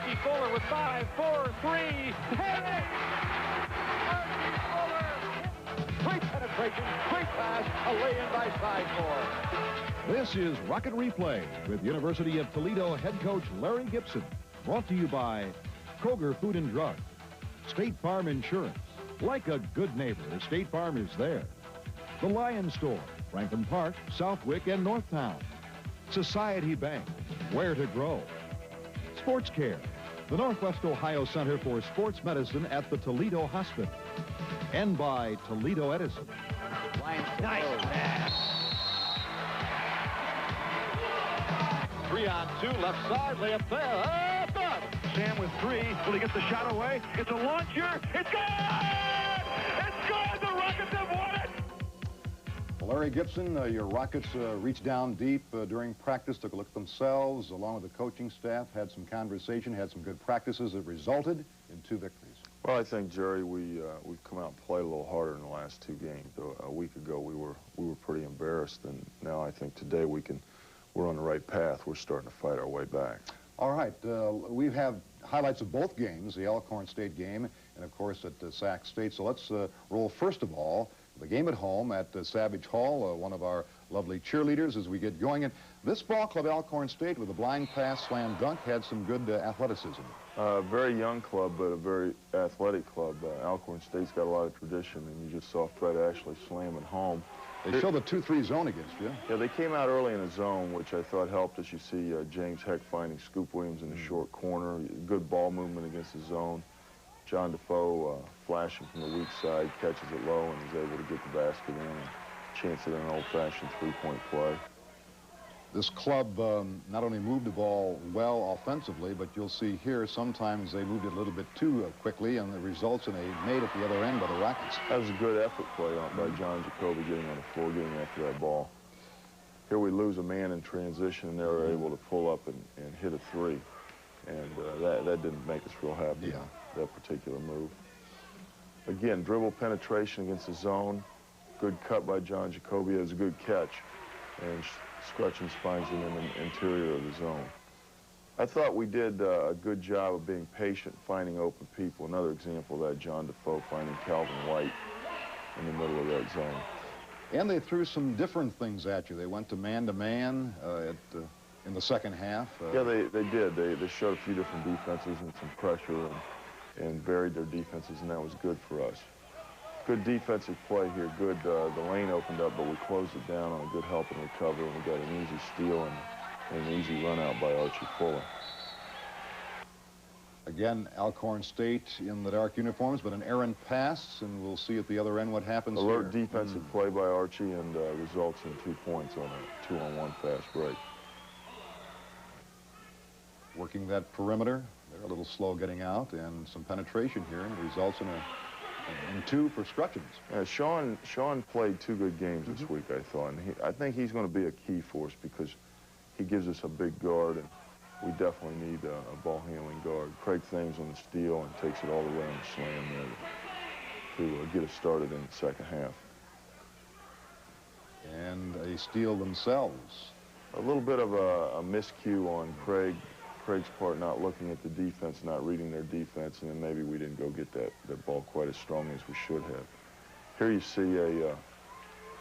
Archie Fuller with 5, 4, 3. Hey! Archie Fuller! Great penetration, great pass, a lay-in by Sizemore. This is Rocket Replay with University of Toledo head coach Larry Gibson. Brought to you by Kroger Food and Drug, State Farm Insurance. Like a good neighbor, State Farm is there. The Lion Store, Franklin Park, Southwick, and Northtown. Society Bank, where to grow. Sports Care, the Northwest Ohio Center for Sports Medicine at the Toledo Hospital. And by Toledo Edison. Nice pass. 3 on 2, left side, layup there. Good. Sam with 3. Will he get the shot away? It's a launcher. It's good! It's good! The Rockets have won it! Larry Gibson, your Rockets reached down deep during practice, took a look at themselves, along with the coaching staff, had some conversation, had some good practices that resulted in 2 victories. Well, I think, Jerry, we've come out and played a little harder in the last 2 games. A week ago, we were pretty embarrassed, and now I think today we're on the right path. We're starting to fight our way back. All right, we have highlights of both games, the Alcorn State game, and of course at Sac State. So let's roll first of all the game at home at Savage Hall, one of our lovely cheerleaders as we get going. And this ball club, Alcorn State, with a blind pass slam dunk, had some good athleticism. Very young club, but a very athletic club. Alcorn State's got a lot of tradition, and you just saw Fred Ashley slam it home. They showed the 2-3 zone against you. Yeah, they came out early in the zone, which I thought helped as you see James Heck finding Scoop Williams in the short corner. Good ball movement against the zone. John Defoe flashing from the weak side, catches it low, and is able to get the basket in and chance it in an old-fashioned three-point play. This club not only moved the ball well offensively, but you'll see here sometimes they moved it a little bit too quickly, and it results in a made at the other end by the Rockets. That was a good effort play by John Jacoby getting on the floor, getting after that ball. Here we lose a man in transition, and they were able to pull up and hit a 3. And that didn't make us real happy, that particular move. Again, dribble penetration against the zone. Good cut by John Jacoby. It was a good catch. And Scrutchins finds him in the interior of the zone. I thought we did a good job of being patient, finding open people. Another example of that, John Defoe finding Calvin White in the middle of that zone. And they threw some different things at you. They went to man-to-man in the second half. Yeah, they did. They showed a few different defenses and some pressure and varied their defenses, and that was good for us. Good defensive play here. Good, the lane opened up, but we closed it down on a good help and recover, and we got an easy steal and an easy run out by Archie Fuller. Again, Alcorn State in the dark uniforms, but an errant pass, and we'll see at the other end what happens Alert here. defensive play by Archie, and results in 2 points on a 2-on-1 fast break. Working that perimeter. They're a little slow getting out, and some penetration here, and it results in 2 for Scrutchins. Sean played 2 good games this week, I thought, and I think he's going to be a key for us because he gives us a big guard, and we definitely need a ball-handling guard. Craig Thames on the steal and takes it all the way on the slam there to get us started in the second half. And a steal themselves. A little bit of a miscue on Craig's part, not looking at the defense, not reading their defense, and then maybe we didn't go get that ball quite as strong as we should have. Here you see a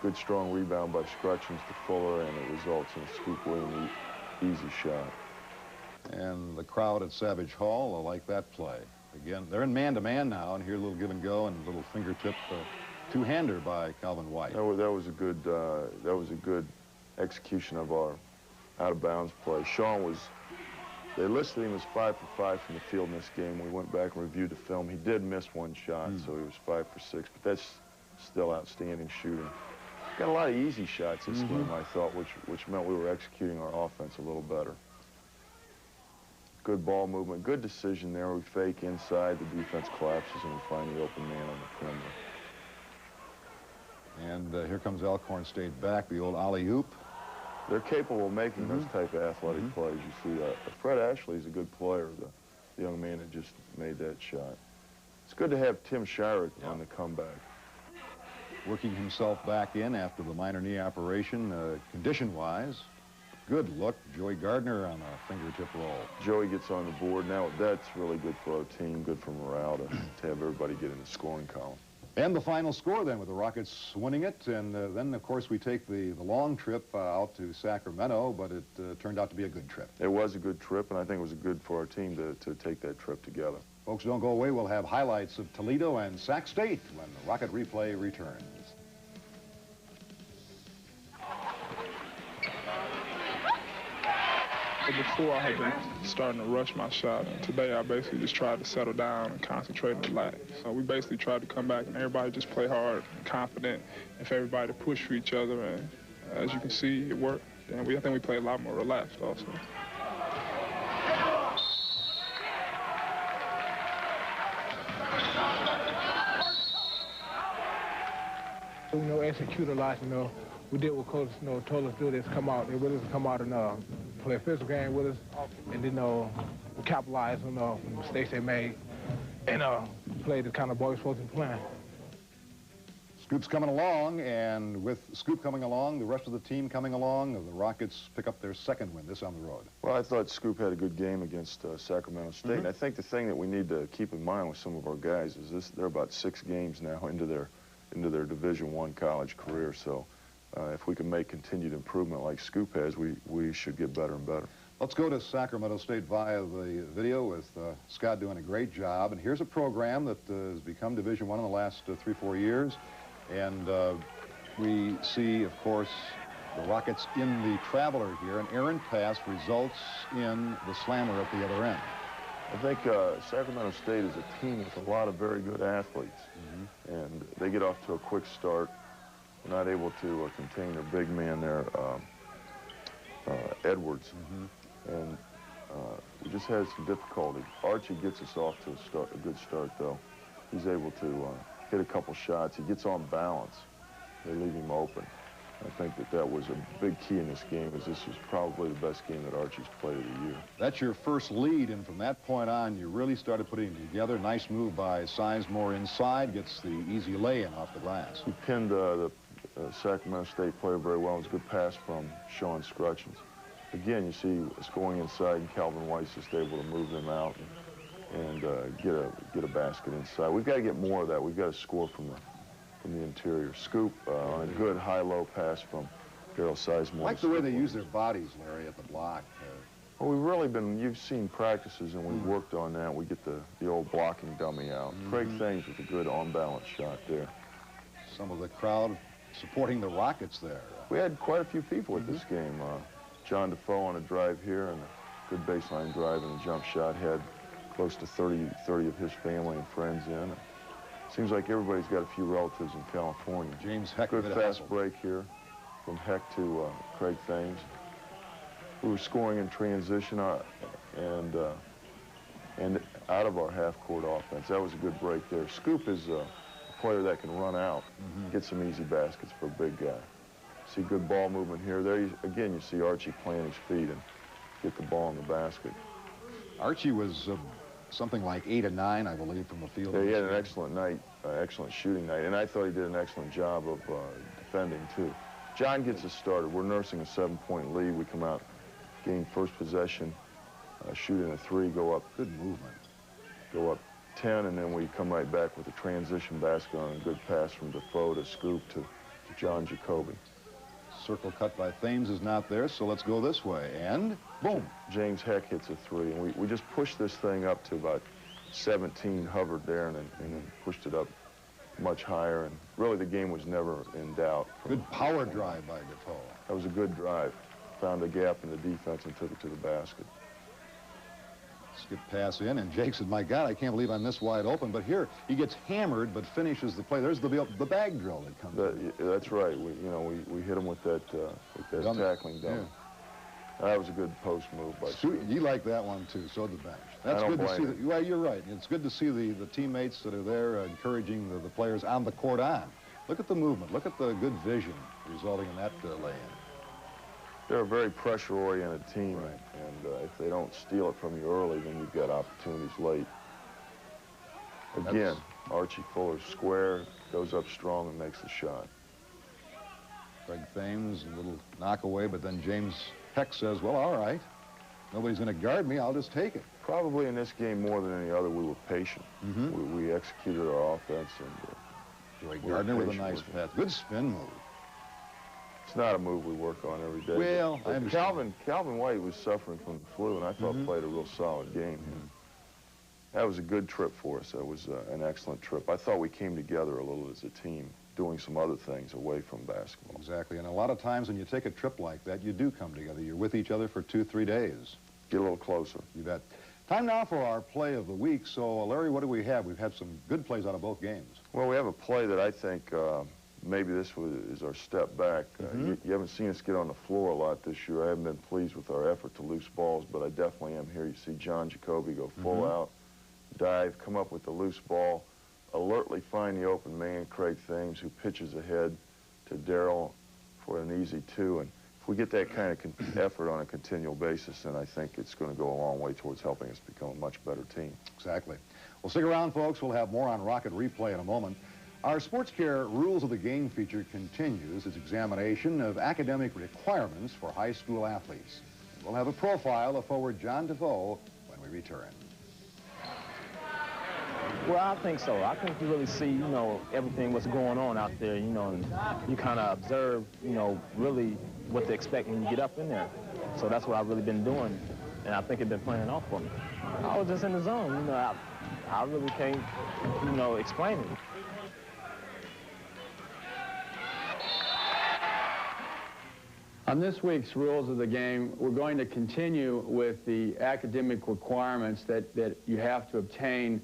good, strong rebound by Scrutchins to Fuller, and it results in a Scoop Williams easy shot. And the crowd at Savage Hall, I like that play. Again, they're in man-to-man now, and here a little give and go and a little fingertip two-hander by Calvin White. That was a good execution of our out-of-bounds play. Sean they listed him as 5 for 5 from the field in this game. We went back and reviewed the film. He did miss 1 shot, so he was 5 for 6, but that's still outstanding shooting. Got a lot of easy shots this game, I thought, which meant we were executing our offense a little better. Good ball movement, good decision there. We fake inside, the defense collapses, and we find the open man on the perimeter. And here comes Alcorn State back, the old alley-oop. They're capable of making those type of athletic plays. You see, Fred Ashley's a good player, the young man that just made that shot. It's good to have Tim Shirek on the comeback. Working himself back in after the minor knee operation, condition-wise. Good look. Joey Gardner on a fingertip roll. Joey gets on the board. Now, that's really good for our team, good for morale to have everybody get in the scoring column. And the final score then with the Rockets winning it. And then, of course, we take the long trip out to Sacramento, but it turned out to be a good trip. It was a good trip, and I think it was good for our team to take that trip together. Folks, don't go away. We'll have highlights of Toledo and Sac State when the Rocket Replay returns. Before, I had been starting to rush my shot, and today I basically just tried to settle down and concentrate and relax. So we basically tried to come back and everybody just play hard and confident, if everybody push for each other, and as you can see, it worked. And I think we played a lot more relaxed also. Execute a lot, we did what coach, told us to do. This come out, they willing to come out and play a physical game with us, and then we capitalize on the mistakes they made, and play the kind of ball we're supposed to be playing. Scoop's coming along, and with Scoop coming along, the rest of the team coming along, the Rockets pick up their second win, this on the road. Well, I thought Scoop had a good game against Sacramento State. And I think the thing that we need to keep in mind with some of our guys is they're about 6 games now into their Division I college career. So if we can make continued improvement like Scoop has, we should get better and better. Let's go to Sacramento State via the video with Scott doing a great job. And here's a program that has become Division I in the last 3-4 years. And we see, of course, the Rockets in the Traveler here. An errant pass results in the slammer at the other end. I think Sacramento State is a team with a lot of very good athletes. And they get off to a quick start. They're not able to contain their big man there, Edwards. And we just had some difficulty. Archie gets us off to a good start, though. He's able to hit a couple shots. He gets on balance. They leave him open. I think that was a big key in this game, as this was probably the best game that Archie's played of the year. That's your first lead, and from that point on, you really started putting it together. Nice move by Sizemore inside, gets the easy lay-in off the glass. He pinned the Sacramento State player very well. It was a good pass from Sean Scrutchins. Again, you see us going inside, and Calvin Weiss is able to move them out and get a basket inside. We've got to get more of that. We've got to score from the interior. Scoop on a good high-low pass from Daryl Sizemore. I like the way they use their bodies, Larry, at the block. Well, we've really been, you've seen practices, and we've worked on that. We get the old blocking dummy out. Craig Thames with a good on-balance shot there. Some of the crowd supporting the Rockets there. We had quite a few people at this game. John Defoe on a drive here, and a good baseline drive and a jump shot. Had close to 30 of his family and friends in. Seems like everybody's got a few relatives in California. James Heck. Good fast break here from Heck to Craig Thames. We were scoring in transition and out of our half-court offense. That was a good break there. Scoop is a player that can run out, get some easy baskets for a big guy. See good ball movement here. There, again, you see Archie plant his feet and get the ball in the basket. Archie was something like 8 of 9, I believe, from the field. Yeah, he had an excellent night, excellent shooting night, and I thought he did an excellent job of defending, too. John gets us started. We're nursing a 7-point lead. We come out, gain first possession, shooting a 3, go up. Good movement. Go up 10, and then we come right back with a transition basket on a good pass from Defoe to Scoop to John Jacoby. Circle cut by Thames is not there, so let's go this way. And boom. James Heck hits a 3, and we just pushed this thing up to about 17, hovered there, and then pushed it up much higher. And really, the game was never in doubt. Good power drive by Defoe. That was a good drive. Found a gap in the defense and took it to the basket. Skip pass in, and Jake said, my God, I can't believe I'm this wide open. But here, he gets hammered, but finishes the play. There's the bag drill that comes in. That's right. We hit him with that tackling dummy. Yeah. That was a good post move by Scoop. You like that one, too. So did the bench. That's good to see. Well, you're right. It's good to see the teammates that are there encouraging the players on the court on. Look at the movement. Look at the good vision resulting in that lay-in. They're a very pressure-oriented team, right. And if they don't steal it from you early, then you've got opportunities late. Again, Archie Fuller square, goes up strong and makes the shot. Craig Thames, a little knock away, but then James Peck says, well, all right. Nobody's going to guard me. I'll just take it. Probably in this game more than any other, we were patient. We executed our offense. And Joey Gardner with a nice pass. Good spin move. It's not a move we work on every day. Well, I understand. Calvin White was suffering from the flu, and I thought played a real solid game. That was a good trip for us. That was an excellent trip. I thought we came together a little as a team, doing some other things away from basketball. Exactly, and a lot of times when you take a trip like that, you do come together. You're with each other for 2-3 days. Get a little closer. You bet. Time now for our play of the week. So, Larry, what do we have? We've had some good plays out of both games. Well, we have a play that I think maybe this is our step back. You haven't seen us get on the floor a lot this year. I haven't been pleased with our effort to loose balls, but I definitely am here. You see John Jacoby go full out, dive, come up with the loose ball, alertly find the open man, Craig Thames, who pitches ahead to Darrell for an easy 2. And if we get that kind of effort on a continual basis, then I think it's going to go a long way towards helping us become a much better team. Exactly. Well, stick around, folks. We'll have more on Rocket Replay in a moment. Our Sports Care Rules of the Game feature continues its examination of academic requirements for high school athletes. We'll have a profile of forward John Defoe when we return. Well, I think so. I think you really see, everything what's going on out there, and you kind of observe, really what to expect when you get up in there. So that's what I've really been doing, and I think it's been playing off for me. I was just in the zone, I really can't, explain it. On this week's Rules of the Game, we're going to continue with the academic requirements that you have to obtain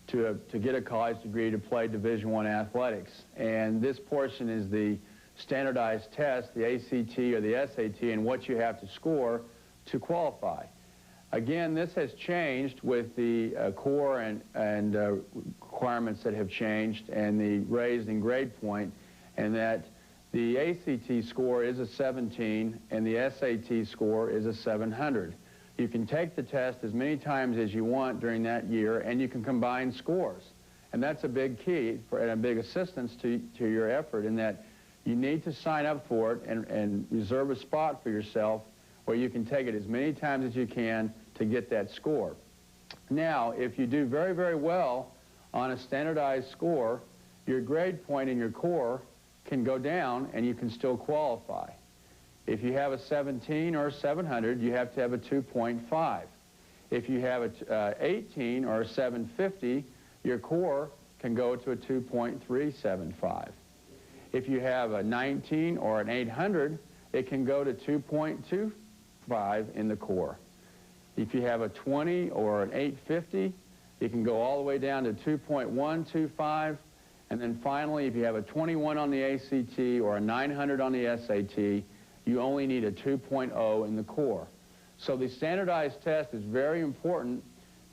to get a college degree to play Division I athletics. And this portion is the standardized test, the ACT or the SAT, and what you have to score to qualify. Again, this has changed with the core and requirements that have changed and the raised in grade point, and that the ACT score is a 17 and the SAT score is a 700. You can take the test as many times as you want during that year, and you can combine scores. And that's a big key and a big assistance to your effort, in that you need to sign up for it and reserve a spot for yourself where you can take it as many times as you can to get that score. Now, if you do very, very well on a standardized score, your grade point in your core can go down and you can still qualify. If you have a 17 or a 700, you have to have a 2.5. If you have a 18 or a 750, your core can go to a 2.375. If you have a 19 or an 800, it can go to 2.25 in the core. If you have a 20 or an 850, it can go all the way down to 2.125. And then finally, if you have a 21 on the ACT or a 900 on the SAT, you only need a 2.0 in the core. So the standardized test is very important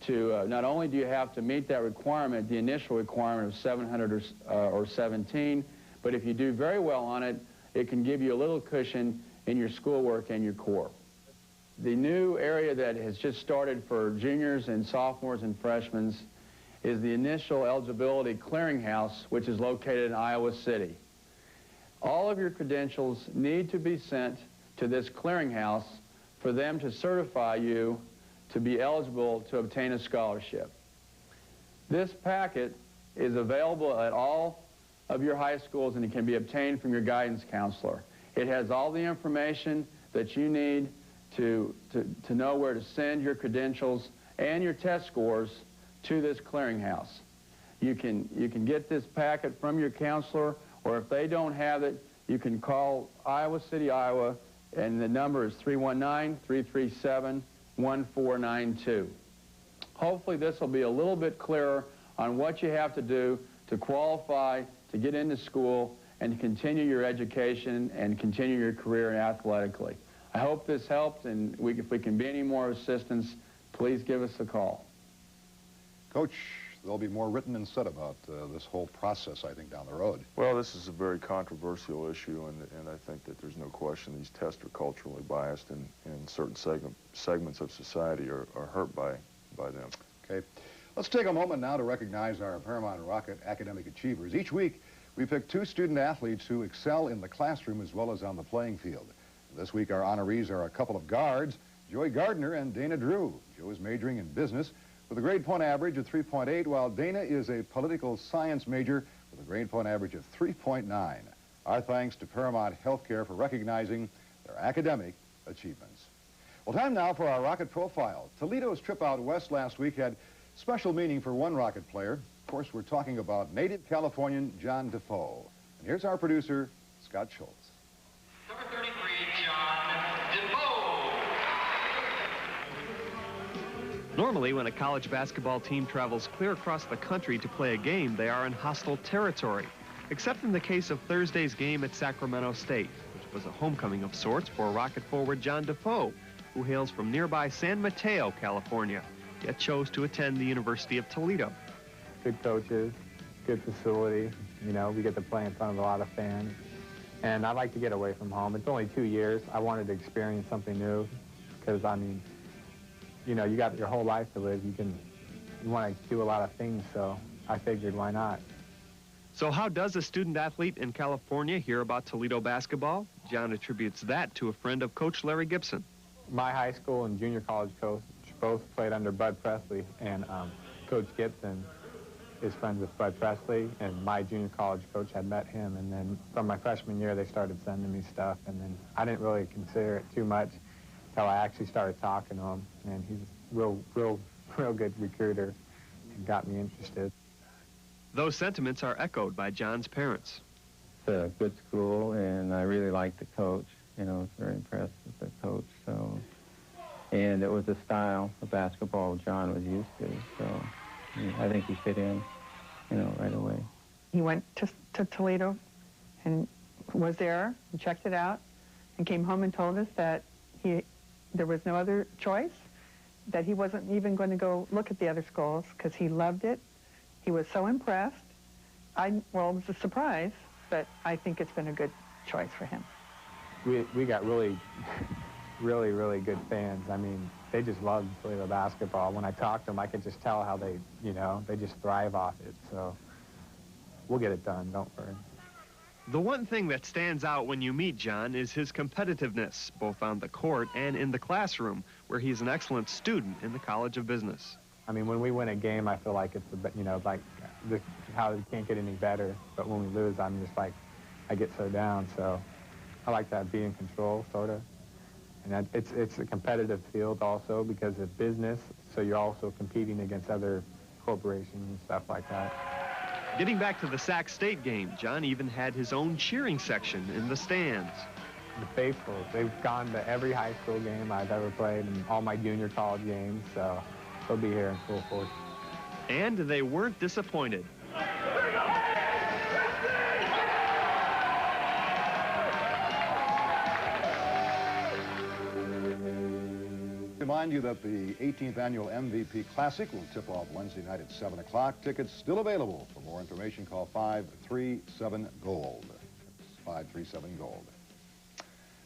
to, not only do you have to meet that requirement, the initial requirement of 700 or 17, but if you do very well on it, it can give you a little cushion in your schoolwork and your core. The new area that has just started for juniors and sophomores and freshmen is the initial eligibility clearinghouse, which is located in Iowa City. All of your credentials need to be sent to this clearinghouse for them to certify you to be eligible to obtain a scholarship. This packet is available at all of your high schools, and it can be obtained from your guidance counselor. It has all the information that you need to know where to send your credentials and your test scores to this clearinghouse. You can get this packet from your counselor, or if they don't have it, you can call Iowa City, Iowa, and the number is 319-337-1492. Hopefully this will be a little bit clearer on what you have to do to qualify to get into school and to continue your education and continue your career athletically. I hope this helped, and if we can be any more assistance, please give us a call. Coach, there'll be more written and said about this whole process, I think, down the road. Well, this is a very controversial issue, and I think that there's no question these tests are culturally biased, and certain segments of society are hurt by them. Okay. Let's take a moment now to recognize our Paramount Rocket academic achievers. Each week, we pick 2 student athletes who excel in the classroom as well as on the playing field. This week, our honorees are a couple of guards, Joy Gardner and Dana Drew. Joe is majoring in business with a grade point average of 3.8, while Dana is a political science major with a grade point average of 3.9. Our thanks to Paramount Healthcare for recognizing their academic achievements. Well, time now for our Rocket Profile. Toledo's trip out west last week had special meaning for one Rocket player. Of course, we're talking about native Californian John Defoe. And here's our producer, Scott Schultz. Number 33, John Defoe. Normally, when a college basketball team travels clear across the country to play a game, they are in hostile territory. Except in the case of Thursday's game at Sacramento State, which was a homecoming of sorts for Rocket forward John Defoe, who hails from nearby San Mateo, California, yet chose to attend the University of Toledo. Good coaches, good facility. You know, we get to play in front of a lot of fans. And I like to get away from home. It's only 2 years. I wanted to experience something new because, I mean, you know, you got your whole life to live. You want to do a lot of things, so I figured why not. So how does a student athlete in California hear about Toledo basketball? John attributes that to a friend of Coach Larry Gibson. My high school and junior college coach both played under Bud Presley, and Coach Gibson is friends with Bud Presley, and my junior college coach had met him, and then from my freshman year they started sending me stuff, and then I didn't really consider it too much until I actually started talking to him, and he's a real good recruiter and got me interested. Those sentiments are echoed by John's parents. It's a good school, and I really like the coach. You know, I was very impressed with the coach. So, and it was the style of basketball John was used to. So, I think he fit in, you know, right away. He went to Toledo and was there and checked it out and came home and told us that there was no other choice, that he wasn't even going to go look at the other schools because he loved it. He was so impressed. Well, it was a surprise, but I think it's been a good choice for him. We got really good fans. I mean, they just love Toledo basketball. When I talk to them, I could just tell how they, you know, they just thrive off it. So we'll get it done, don't worry. The one thing that stands out when you meet John is his competitiveness, both on the court and in the classroom, where he's an excellent student in the College of Business. I mean, when we win a game, I feel like it's, you know, like how it can't get any better. But when we lose, I'm just like, I get so down. So I like that, be in control, sort of. And it's a competitive field also because of business, so you're also competing against other corporations and stuff like that. Getting back to the Sac State game, John even had his own cheering section in the stands. The faithful, they've gone to every high school game I've ever played and all my junior college games, so they'll be here in full force. And they weren't disappointed. Remind you that the 18th annual MVP Classic will tip off Wednesday night at 7 o'clock. Tickets still available. For more information, call 537-GOLD. 537-GOLD.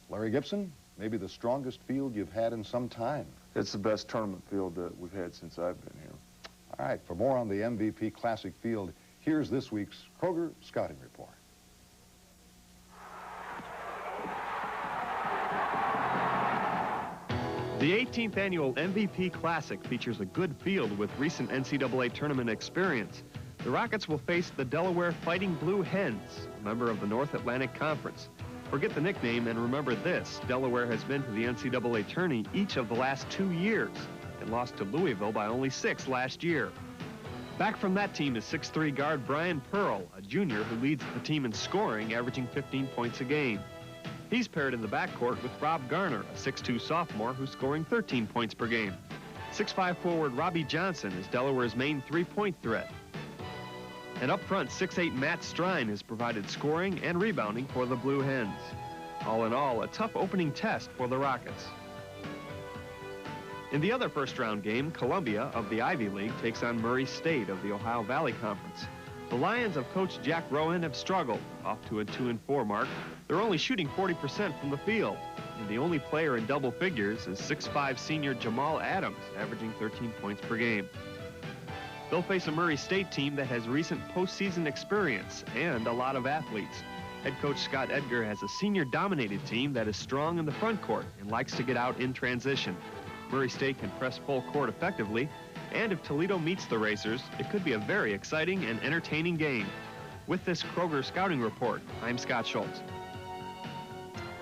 Larry Gibson, maybe the strongest field you've had in some time. It's the best tournament field that we've had since I've been here. All right, for more on the MVP Classic field, here's this week's Kroger Scouting Report. The 18th annual MVP Classic features a good field with recent NCAA tournament experience. The Rockets will face the Delaware Fighting Blue Hens, a member of the North Atlantic Conference. Forget the nickname and remember this: Delaware has been to the NCAA tourney each of the last 2 years and lost to Louisville by only 6 last year. Back from that team is 6'3" guard Brian Pearl, a junior who leads the team in scoring, averaging 15 points a game. He's paired in the backcourt with Rob Garner, a 6'2" sophomore who's scoring 13 points per game. 6'5" forward Robbie Johnson is Delaware's main three-point threat. And up front, 6'8" Matt Strine has provided scoring and rebounding for the Blue Hens. All in all, a tough opening test for the Rockets. In the other first-round game, Columbia of the Ivy League takes on Murray State of the Ohio Valley Conference. The Lions of Coach Jack Rowan have struggled, off to a 2-4 mark. They're only shooting 40% from the field, and the only player in double figures is 6'5" senior Jamal Adams, averaging 13 points per game. They'll face a Murray State team that has recent postseason experience and a lot of athletes. Head coach Scott Edgar has a senior-dominated team that is strong in the front court and likes to get out in transition. Murray State can press full court effectively, and if Toledo meets the Racers, it could be a very exciting and entertaining game. With this Kroger Scouting Report, I'm Scott Schultz.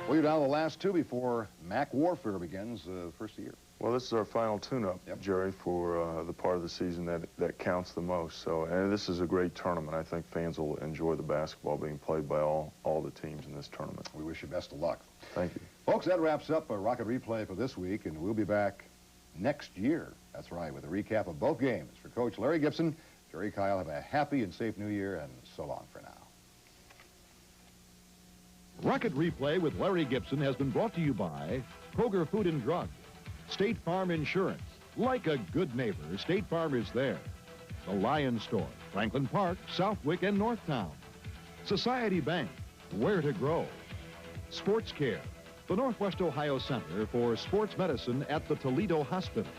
Well, you're down to the last two before MAC warfare begins first of the year. Well, this is our final tune-up, Jerry, for the part of the season that counts the most. So, and this is a great tournament. I think fans will enjoy the basketball being played by all the teams in this tournament. We wish you best of luck. Thank you. Folks, that wraps up a Rocket Replay for this week, and we'll be back next year. That's right, with a recap of both games. For Coach Larry Gibson, Jerry Kyle, have a happy and safe New Year, and so long for now. Rocket Replay with Larry Gibson has been brought to you by Kroger Food and Drug, State Farm Insurance. Like a good neighbor, State Farm is there. The Lion Store, Franklin Park, Southwick, and Northtown. Society Bank, where to grow. Sports Care, the Northwest Ohio Center for Sports Medicine at the Toledo Hospital.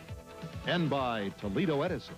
And by Toledo Edison.